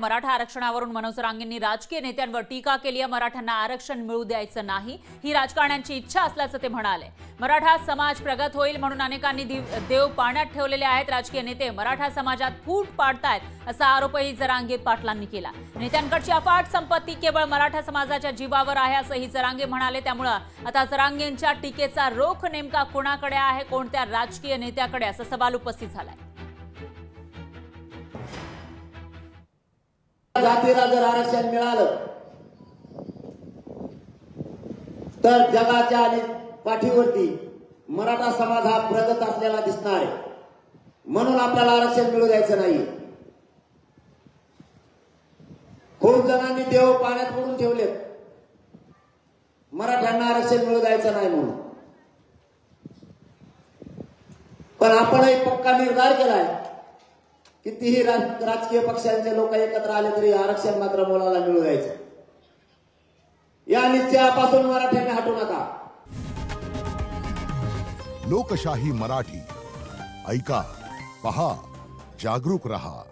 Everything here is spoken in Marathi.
मराठा आरक्षणावरून मनोज जरांगेंनी राजकीय नेत्यांवर टीका केली आहे। मराठ्यांना आरक्षण मिळू द्यायचं नाही ही राजकारण्यांची इच्छा असल्याचं ते म्हणाले। मराठा समाज प्रगत होईल म्हणून अनेकांनी देव पाण्यात ठेवलेले आहेत। राजकीय नेते मराठा समाजात फूट पाडतायत असा आरोपही जरांगे पाटलांनी केला। नेत्यांकडची अफाट संपत्ती केवळ मराठा समाजाच्या जीवावर आहे असंही जरांगे म्हणाले। त्यामुळे आता जरांगेंच्या टीकेचा रोख नेमका कोणाकडे आहे, कोणत्या राजकीय नेत्याकडे, असा सवाल उपस्थित झालाय। जातीला जर आरक्षण मिळालं तर जगाच्या आणि पाठीवरती मराठा समाज हा प्रगत असलेला दिसणार आहे, म्हणून आपल्याला आरक्षण मिळू द्यायचं नाही। खूप जणांनी देव पाण्यात बुडून ठेवलेत, मराठ्यांना आरक्षण मिळू द्यायचं नाही म्हणून। पण आपणही पक्का निर्धार केलाय, कितीही राजकीय पक्षांचे लोक एकत्र आले तरी आरक्षण मात्र मुलाला मिळू द्यायचं। या निश्चयापासून मराठ्यांनी हटू नका। लोकशाही मराठी ऐका, पहा, जागरूक रहा।